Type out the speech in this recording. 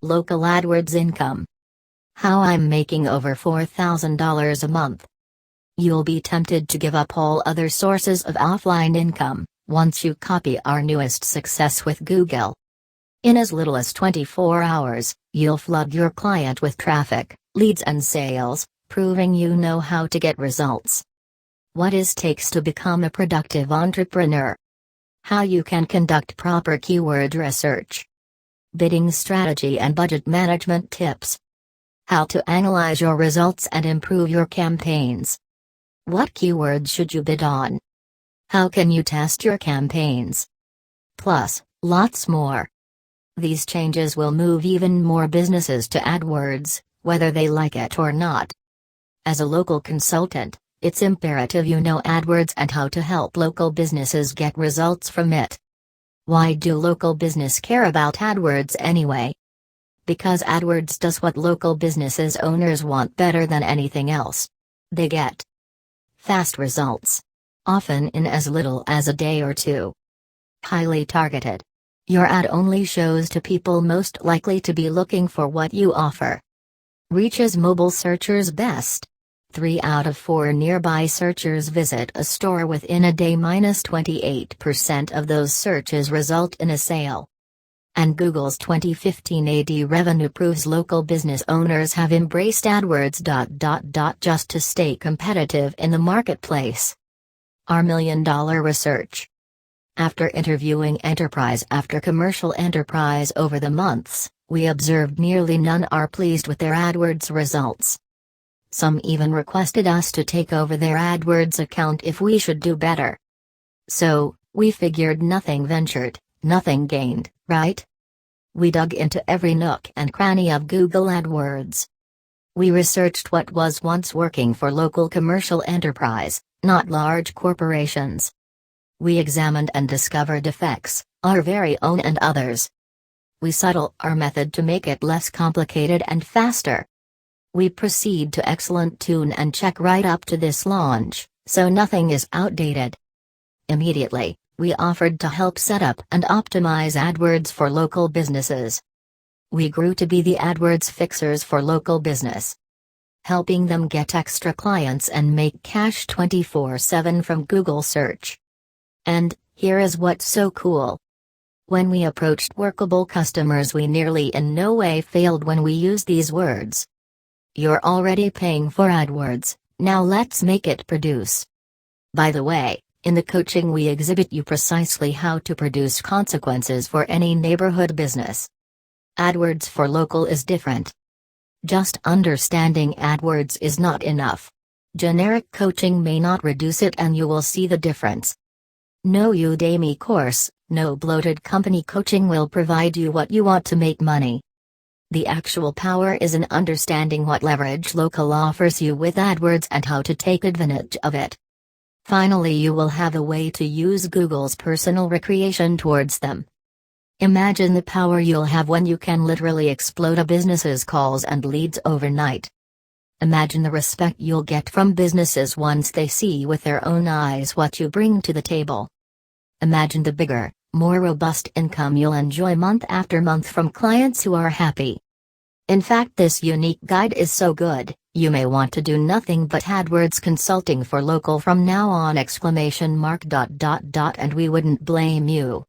Local AdWords income. How I'm making over $4,000 a month. You'll be tempted to give up all other sources of offline income once you copy our newest success with Google. In as little as 24 hours, you'll flood your client with traffic, leads and sales, proving you know how to get results. What it takes to become a productive entrepreneur. How you can conduct proper keyword research. Bidding strategy and budget management tips. How to analyze your results and improve your campaigns. What keywords should you bid on? How can you test your campaigns? Plus, lots more. These changes will move even more businesses to AdWords, whether they like it or not. As a local consultant, it's imperative you know AdWords and how to help local businesses get results from it. Why do local business care about AdWords anyway? Because AdWords does what local businesses owners want better than anything else. They get fast results. Often in as little as a day or two. Highly targeted. Your ad only shows to people most likely to be looking for what you offer. Reaches mobile searchers best. 3 out of 4 nearby searchers visit a store within a day. -28% of those searches result in a sale. And Google's 2015 AD revenue proves local business owners have embraced AdWords. Just to stay competitive in the marketplace. Our $1 million research. After interviewing enterprise after commercial enterprise over the months, we observed nearly none are pleased with their AdWords results. Some even requested us to take over their AdWords account if we should do better. So, we figured nothing ventured, nothing gained, right? We dug into every nook and cranny of Google AdWords. We researched what was once working for local commercial enterprise, not large corporations. We examined and discovered defects, our very own and others. We subtle our method to make it less complicated and faster. We proceed to excellent tune and check right up to this launch, so nothing is outdated. Immediately, we offered to help set up and optimize AdWords for local businesses. We grew to be the AdWords fixers for local business. Helping them get extra clients and make cash 24/7 from Google search. And, here is what's so cool. When we approached workable customers, we nearly in no way failed when we used these words. You're already paying for AdWords, now let's make it produce. By the way, in the coaching we exhibit you precisely how to produce consequences for any neighborhood business. AdWords for local is different. Just understanding AdWords is not enough. Generic coaching may not reduce it, and you will see the difference. No Udemy course, no bloated company coaching will provide you what you want to make money. The actual power is in understanding what leverage local offers you with AdWords and how to take advantage of it. Finally, you will have a way to use Google's personal recreation towards them. Imagine the power you'll have when you can literally explode a business's calls and leads overnight. Imagine the respect you'll get from businesses once they see with their own eyes what you bring to the table. Imagine the bigger, more robust income you'll enjoy month after month from clients who are happy. In fact, this unique guide is so good, you may want to do nothing but AdWords consulting for local from now on! And we wouldn't blame you.